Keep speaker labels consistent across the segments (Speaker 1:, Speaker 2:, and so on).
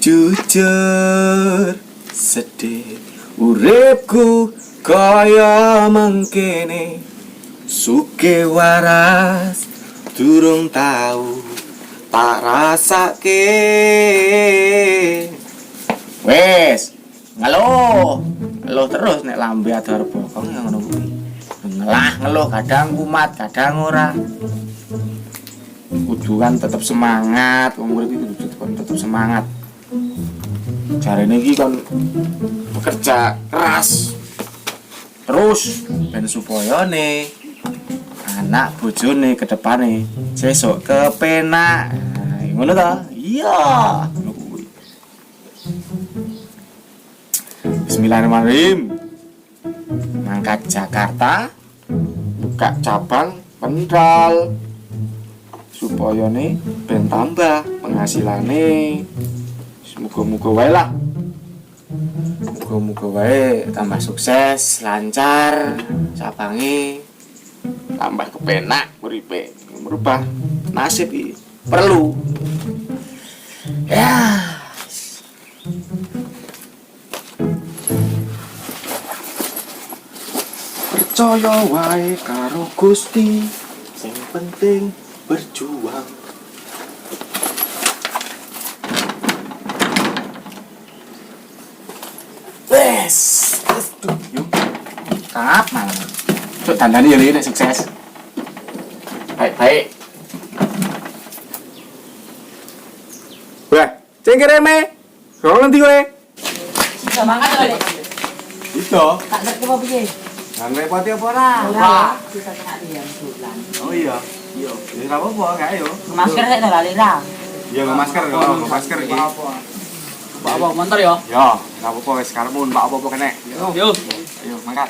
Speaker 1: Jujur sedih uripku kaya mengkene, suke waras durung tau tak rasake. Wes ngeluh terus nek lambe adar bokong yang ngono kuwi. Ngeluh kadang kumat kadang ora. Kudu kan tetep semangat, wong urip iki kudu tetep semangat. Jarene iki kon bekerja keras terus ben supaya nih anak bojone ke depane sesuk kepenak. Nah, ngono ta? Iya. Bismillahirrahmanirrahim. Mangkat Jakarta, buka cabang Kendal supaya nih ben tambah penghasilane. Muga-muga wae lah. Muga-muga wae tambah sukses, lancar, cabange tambah kepenak uripe. Merubah nasib iki perlu. Ya. Percaya wae karo Gusti, sing penting berjuang. Aduh, yuk. Kapan? Cuk tandani ya nek sukses. Baik. Wah, cengkereme. Kok nanti kowe?
Speaker 2: Bisa makan lho.
Speaker 1: Bisa.
Speaker 2: Tak ngerti apa piye?
Speaker 1: Nang repoti apa ora?
Speaker 2: Ora. Bisa kena dia bulan.
Speaker 1: Oh iya. Iya. Ya ora apa-apa, gak ayo.
Speaker 2: Masker sik to lali ra.
Speaker 1: Iya, masker kok, masker iki.
Speaker 3: Apa motor ya?
Speaker 1: Ya, gak apa-apa wis karepmu, mbak apa-apa kene.
Speaker 3: Yo.
Speaker 1: Ayo, mangkat.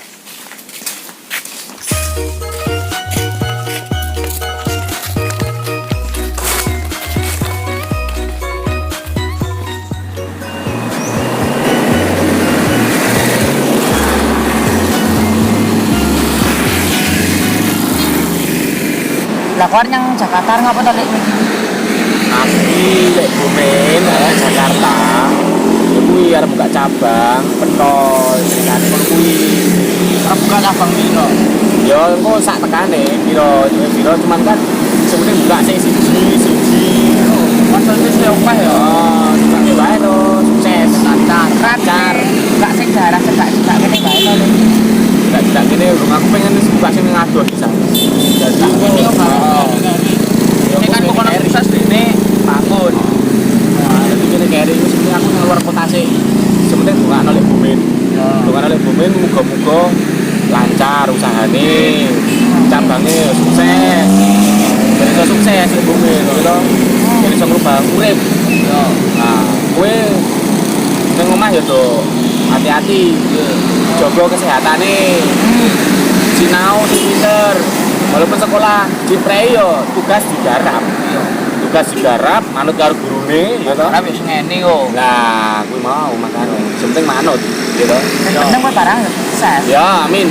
Speaker 2: Lah kon yang Jakarta ngapa to lek
Speaker 1: Nanti lek Bumen Jakarta kuwi arep buka cabang pentol jenengane kono kuwi.
Speaker 3: Arep buka cabang piro?
Speaker 1: Ya engko sak tekane piro cuman kan sebenarnya buka sing siji.
Speaker 3: Modal wis opah ya.
Speaker 1: Sak wae to sukses
Speaker 2: lancar. Enggak sing daerah cedak kene wae to lek.
Speaker 1: Tidak gini, aku pengen buka sini ngatur bisa. Jadi
Speaker 3: Ini kan bukan sukses ini bangun.
Speaker 1: Nah, jadi gini kayak ini sebenarnya aku ngeluar kota sih. Sebenarnya bukan oleh Bumen. Bukan oleh Bumen, muga-muga lancar usahane, cabangnya sukses. Jadi so sukses di Bumen, gitu. Jadi so ngerubah urip. Nah, gue nang omah ya tuh hati-hati, jaga kesehatan nih, sinau di pinter, walaupun sekolah di yo tugas digarap, manut karo gurune, ya toh.
Speaker 3: Tapi ngene kok.
Speaker 1: Nah, gue mau makanya, penting manut, gitu.
Speaker 2: Penting kok barang sukses.
Speaker 1: Ya, amin.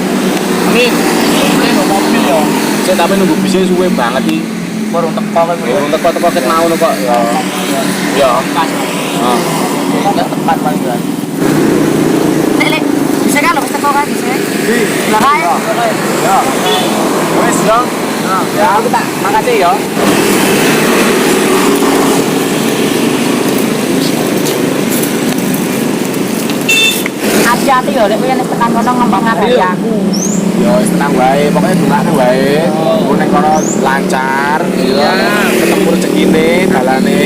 Speaker 3: Ini mobil ya.
Speaker 1: Saya tapi nunggu bisnya suwe banget nih.
Speaker 3: Baru teko kan.
Speaker 1: Teko ket mau kok. Ya.
Speaker 3: Pas.
Speaker 1: Heeh.
Speaker 3: Enggak tepat paling berat.
Speaker 2: Lek bisa kan wis teko kan bisa. Lah kae.
Speaker 1: Ya. Wes dong. Ya, aku tak makasih ya.
Speaker 2: Hati-hati yo lek kowe nek tekan kono ngomong ngabari aku.
Speaker 1: Ya wis tenang wae, pokoknya dongakno wae. Ku ning kono lancar, ya. Ketemu rezekine, dalane.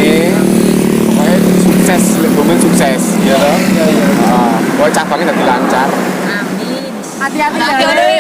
Speaker 1: Pokoknya sukses, Bumen sukses, ya toh. Heeh. Pokoknya cabangnya dadi lancar.
Speaker 2: Amin. Hati-hati ya.
Speaker 3: Hati-hati.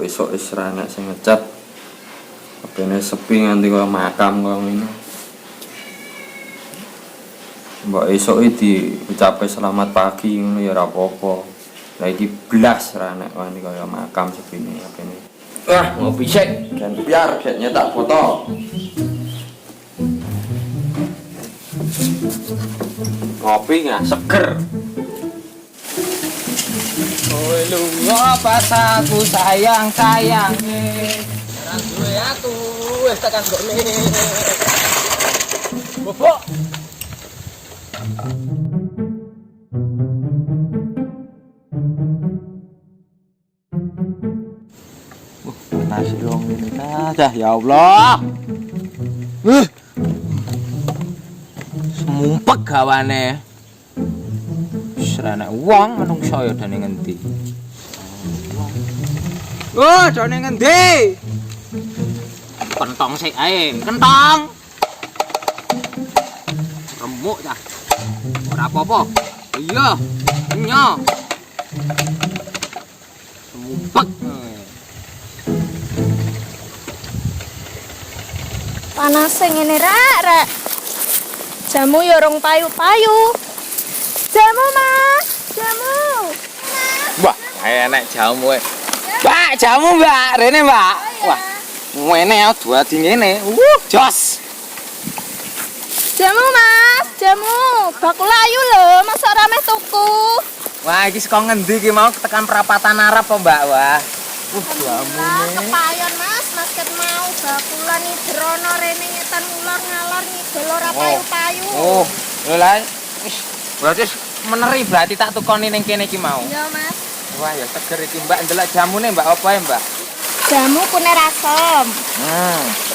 Speaker 4: Esuk wis ra enak sing ngecat. Kabehane sepi nganti kaya makam kaya ngene. Mbok esuk iki diucapke selamat pagi ngono ya ora apa-apa. Lah iki blas ra nek wani kaya makam sepine apene.
Speaker 3: Wah, ngopi sik.
Speaker 4: Dan biar sik nyetak foto. Ngopi nggak seger.
Speaker 3: Kowe lunga pas aku sayang-sayange. Ora duwe aku wis tekan gone. Bobok. Nasi dong ini. Dah ya Allah. Semumpek gawane. Serana uang menungso ya dene ngendi. Oh, dene ngendi? Kentong sik ae, kentong. Remuk dah. Ora apa-apa. Iya, nyo. Semumpek.
Speaker 2: Panas ngene rek. Jamu ya rong payu-payu. Jamu, Mas. Jamu.
Speaker 3: Wah, enak jamu. Mbak, jamu, Mbak. Rene, Mbak. Wah, ngene ya dua di ngene. Jos.
Speaker 2: Jamu, Mas. Jamu. Bakul ayu lho, masa ora meh tuku.
Speaker 3: Wah, iki saka ngendi iki mau tekan perapatan Arab apa, Mbak? Wah. Jamu
Speaker 2: Kepayon, Mas. Mas ket mau bakulan idrono rene ngetan ulor ngalor ngidol ora payu-payu.
Speaker 3: Oh, lho lah. Wis, berarti meneri berarti tak tukoni ning kene iki mau.
Speaker 2: Iya, Mas.
Speaker 3: Wah, ya seger iki, Mbak. Ndelok jamune, Mbak, apa ya, Mbak?
Speaker 2: Jamu kunir asem.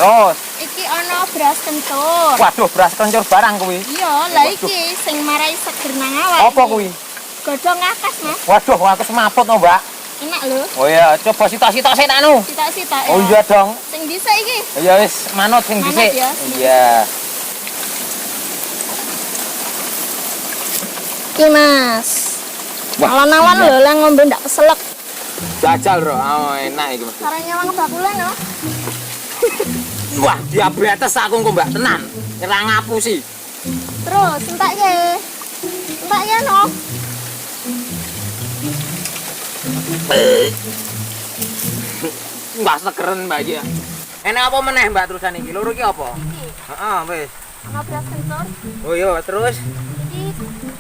Speaker 3: Terus.
Speaker 2: Iki ana beras kencur.
Speaker 3: Waduh, beras kencur barang kuwi.
Speaker 2: Iya, lah iki sing marai seger nang awak.
Speaker 3: Apa kuwi?
Speaker 2: Godhong akas, Mas.
Speaker 3: Waduh, aku semaput no, Mbak.
Speaker 2: Enak lho.
Speaker 3: Oh iya, coba sitok-sitok sik anu.
Speaker 2: Sitak-sitak ya.
Speaker 3: Oh iya dong.
Speaker 2: Sing dhisik iki.
Speaker 3: Ya wis manut sing
Speaker 2: Manut
Speaker 3: dhisik.
Speaker 2: ya.
Speaker 3: Iya.
Speaker 2: Iki, Mas.
Speaker 3: Wah,
Speaker 2: Alon-alon lho lah ngombe ndak keselek.
Speaker 3: Jajal ro, oh, enak iki Mas.
Speaker 2: Caranya wong bakulan no.
Speaker 3: Wah, diabetes aku kok, Mbak, tenan. Ora ngapusi.
Speaker 2: Terus entak ye. Entak ye no.
Speaker 3: Mbak sekeren Mbak iki ya. Enak apa meneh Mbak terusan iki? Loro iki apa?
Speaker 2: Iki
Speaker 3: Heeh, wis.
Speaker 2: ana beras kencur.
Speaker 3: Oh iya, terus.
Speaker 2: Iki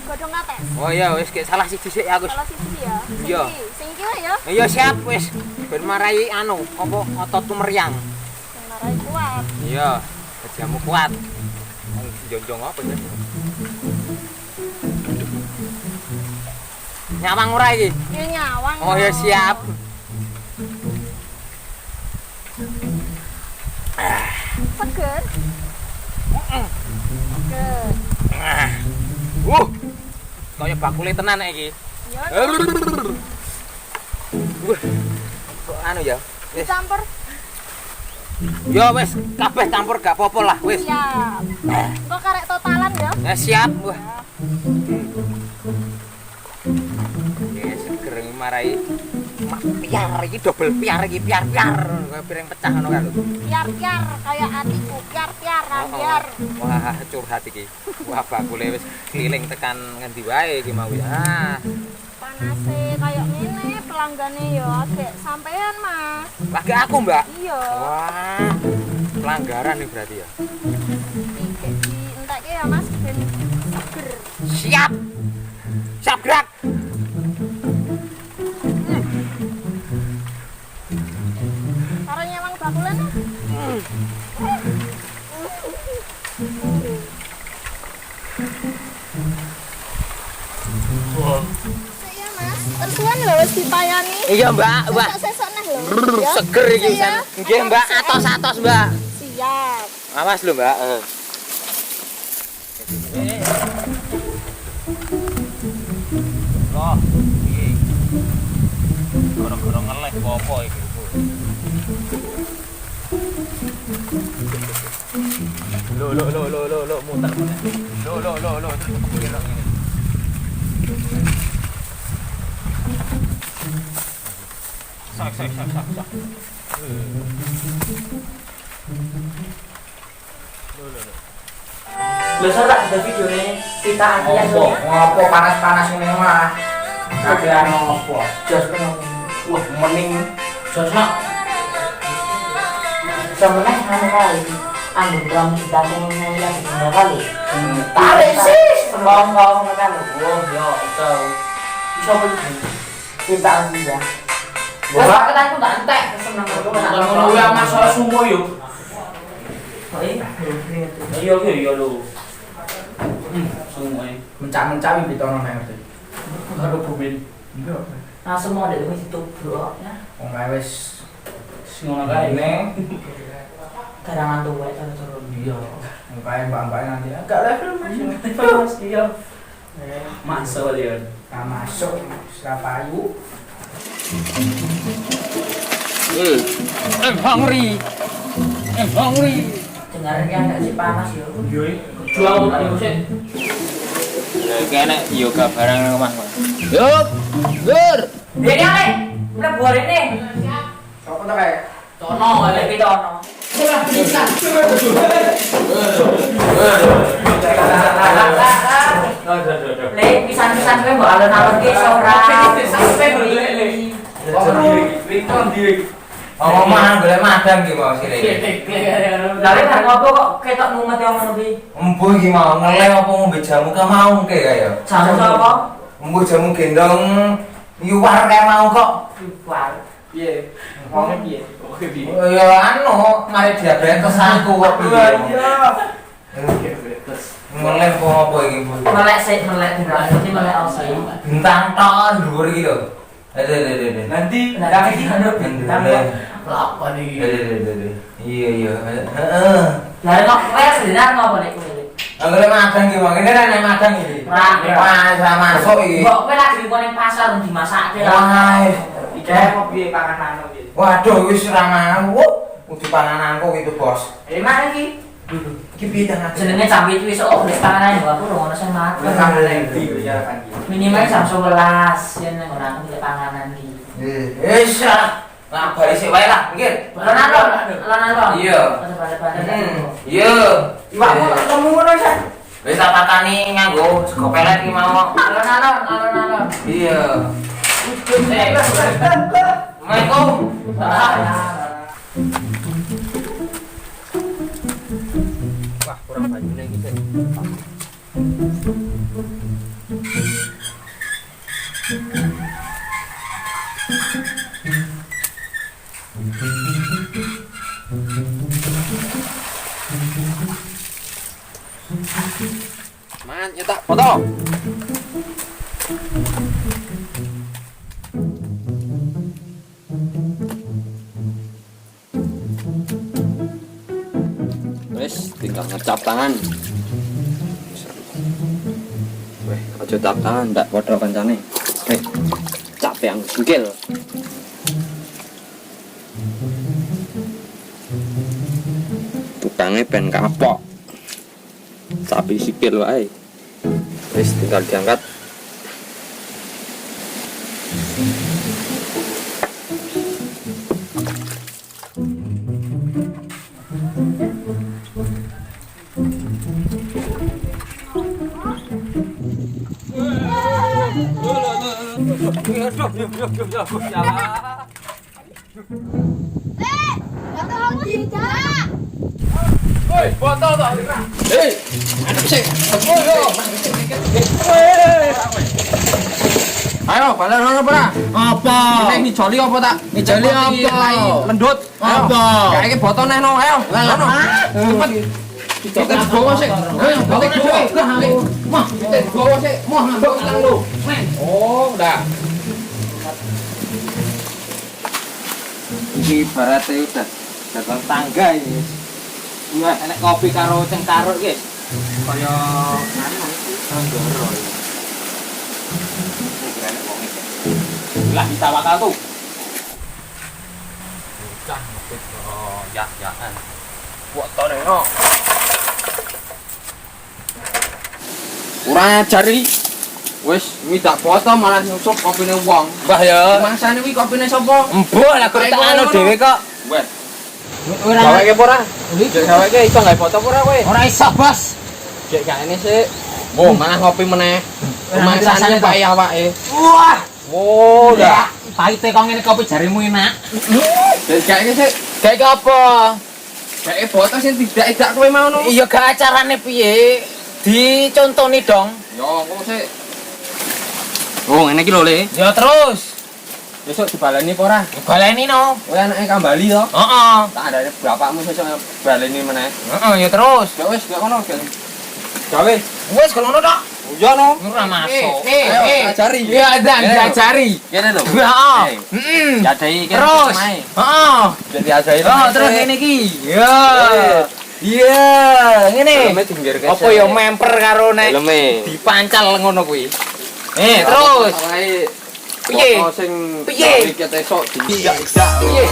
Speaker 2: godhong ates.
Speaker 3: Oh iya, wis gek salah siji sik aku.
Speaker 2: Salah siji ya. Sing
Speaker 3: Iya.
Speaker 2: iki, sing iki wae ya.
Speaker 3: Iya siap wis. Ben marai anu, apa ototku meriang.
Speaker 2: Sing marai kuat.
Speaker 3: Iya, jamu kuat. Jonjong apa ya? Nyawang ora iki?
Speaker 2: Ya nyawang.
Speaker 3: Oh ya siap.
Speaker 2: Seger. Seger.
Speaker 3: Kaya bakule tenan iki.
Speaker 2: Ya.
Speaker 3: Kok anu ya? Wis.
Speaker 2: Campur.
Speaker 3: Ya wis, kabeh campur gak apa-apa lah, wis.
Speaker 2: Siap. Kok karek totalan ya?
Speaker 3: Ya siap. Wah. Ya seger marai. Mak piar iki double piar iki, piar kaya piring pecah ngono kan lho.
Speaker 2: Piar-piar kayak atiku, piar-piar ambiar.
Speaker 3: Wah, curhat iki. Wah, bakule wis keliling tekan ngendi wae iki mau ya.
Speaker 2: Panase kayak ngene pelanggane ya agek sampean, Mas.
Speaker 3: Lagi aku, Mbak.
Speaker 2: Iya.
Speaker 3: Wah. Pelanggaran nih berarti ya.
Speaker 2: Iki entek ya, Mas, ben seger.
Speaker 3: Siap. Siap gerak.
Speaker 2: Karo nyawang bakulan. Sik ya, Mas. Tersuan lho wis dipayani.
Speaker 3: Iya, Mbak. Wah.
Speaker 2: Sesuk neh lho. Ya.
Speaker 3: Seger iki
Speaker 2: Iya.
Speaker 3: pisan. Nggih, Mbak. Atos-atos, Mbak.
Speaker 2: Siap.
Speaker 3: Awas lho, Mbak. Loh, iki. Gara-gara ngeleh apa iki? Lo muter. Lo. Sak.
Speaker 5: Lho, Sor, tak ada videone kita
Speaker 3: Ngopo panas-panas ngene mah.
Speaker 5: Kakek apa? Jos kan. Wah, mending jos nak.
Speaker 6: Sebenarnya anu kali, anggur drum didamping yang bener kali.
Speaker 5: Tarik sih.
Speaker 6: Ngomong kan.
Speaker 5: Oh, ya, itu.
Speaker 6: Bisa pergi. Kita aja.
Speaker 5: Wah,
Speaker 6: Wah, kita itu enggak entek seneng aku
Speaker 5: bukan ngono ya masalah sumo yo.
Speaker 6: Oh iya.
Speaker 5: Iya, iya lho. Sumo e. Mencak-mencak bitono nek ngerti. Karo bumin. Enggak.
Speaker 6: Langsung mau dari situ bro ya.
Speaker 5: Wong kae wis ngono kae ne.
Speaker 6: Karangan tuh wae turun.
Speaker 5: Iya. Wong kae mbak-mbak nanti agak level Mas. Iya. Masuk dia. Nah, masuk Serapayu.
Speaker 3: I'm hungry. I'm hungry.
Speaker 6: Dengarnya agak sih panas ya.
Speaker 5: Yo, jual tak yo sik.
Speaker 3: Kene yoga barang nang omah. Yuk. Gur.
Speaker 6: Dene ale. Udah buar ini.
Speaker 5: Sopo to kae?
Speaker 6: Tono ale kita ono. Le pisan-pisan kowe mbok alon-alon ki ora. Sampai golek.
Speaker 3: Omah golek madang ki mau sire.
Speaker 6: Lare nang ngopo kok ketok mumet yang ngono ki?
Speaker 3: Embuh iki mau ngelem apa ngombe jamu ka mau ke kaya.
Speaker 6: Jamu sapa?
Speaker 3: Embuh jamu gendong yuwar kae mau kok.
Speaker 6: Wah.
Speaker 5: Piye? Ngomongnya piye? Oke piye?
Speaker 3: Ya anu mari diabetes aku kok piye. Ngelem apa apa iki, Bu?
Speaker 6: Melek sik, melek berarti melek ose.
Speaker 3: Bintang ton dhuwur iki lho. Ada.
Speaker 5: Nanti
Speaker 6: Nanti anu bintang kok.
Speaker 5: Lapan iki.
Speaker 3: Ada. Iya. Heeh.
Speaker 6: Lah kok wes dinar ngopo nek kowe.
Speaker 3: Anggere madang iki, Bang. Ini nek madang iki. Wah, masuk iki.
Speaker 6: Kok kowe lagi di ning pasar dimasakke
Speaker 3: Wah.
Speaker 5: Iki apa piye panganan piye?
Speaker 3: Waduh, wis ora mangan. Kudu pangananku itu, Bos.
Speaker 6: Mana iki?
Speaker 3: Iki piye tang
Speaker 6: Jenenge jam 7 wis oh wis panganan yo aku ora ono sing makan.
Speaker 5: Panganan iki ya kan iki.
Speaker 6: Minimal jam 11 yen nang ora aku panganan iki.
Speaker 3: Wis lah bari sik wae lah, nggih.
Speaker 6: Lan.
Speaker 3: Iya. Iya.
Speaker 6: Iwakmu ketemu ngono sih.
Speaker 3: Wis tak patani nganggo sego pelet iki mau.
Speaker 6: Alon-alon.
Speaker 3: Iya. Assalamualaikum. Wah, kurang bajune iki teh. Man, nyetak foto. Wes, tinggal ngecap tangan. Weh, aja cap tangan, ndak padha kancane. Cap yang sikil. Tukangnya ben kapok. Sapi sikil wae. Wis tinggal diangkat.
Speaker 5: Woi, botol to.
Speaker 3: Hei, anak sih. Ayo, balen ono ora?
Speaker 7: Apa?
Speaker 3: Ini joli apa tak?
Speaker 7: Ngijoli apa?
Speaker 3: Lendut.
Speaker 7: Apa?
Speaker 3: Kayak iki botol neh no, ayo. Ono. Cepet. Kita dibawa sih. Ayo, balik dibawa. Mah, kita dibawa sih. Mah, ngambek utang lu. Oh, udah. Ini ibaratnya udah datang tangga ini. Wah, enak kopi karo cengkaruk guys. Kaya anu Anggoro. Enak wong iki. Lah bisa bakal tuh. Bukan ya-yaan. Fotone no. Ora ajari. Wis, kuwi tak foto malah nyusup kopine wong.
Speaker 7: Mbah ya.
Speaker 3: Mangsane kuwi kopine sapa?
Speaker 7: Embuh lah kok tak anu dhewe kok.
Speaker 3: Wes.
Speaker 7: Ora
Speaker 3: Gaweke apa ora? Jek gaweke iso gawe foto apa ora kowe?
Speaker 7: ora iso, Bos.
Speaker 3: Jek gak ini sih. Oh, malah ngopi meneh. Mangsane bae awake.
Speaker 7: Wah, Oh, dah. Pahite kok ngene kopi jarimu enak.
Speaker 3: Kayak sih,
Speaker 7: Kayak apa?
Speaker 3: kayak botas yang tidak kowe mau no.
Speaker 7: Iya gak acarane piye? Dicontoni dong.
Speaker 3: Yo, kok sih. Oh, ngene iki lho, Le.
Speaker 7: Ya terus.
Speaker 3: Besok dibaleni apa ora?
Speaker 7: Baleni no.
Speaker 3: Kowe anake Kambali to?
Speaker 7: Heeh.
Speaker 3: Tak ada bapakmu sesuk baleni meneh.
Speaker 7: Heeh, ya terus.
Speaker 3: Ya wis, gak ngono, Gen. Gawe.
Speaker 7: Wes kalau ngono tok.
Speaker 3: Iya no.
Speaker 7: Ora masuk.
Speaker 3: Ayo, ajari.
Speaker 7: Iya, ada diajari.
Speaker 3: Kene lho.
Speaker 7: Heeh.
Speaker 3: Eh,
Speaker 7: Heeh.
Speaker 3: Jadai kene
Speaker 7: Terus.
Speaker 3: semae.
Speaker 7: Heeh.
Speaker 3: Jadi ajari.
Speaker 7: Oh, terus ngene iki. Ya. Iya, ngene.
Speaker 3: Helme pinggir kene.
Speaker 7: Apa ya memper karo nek
Speaker 3: Helme.
Speaker 7: dipancal ngono kuwi. Terus.
Speaker 3: Piye?
Speaker 7: Piye?
Speaker 3: Sing
Speaker 7: Piye?
Speaker 3: iki esuk
Speaker 7: Iya, piye?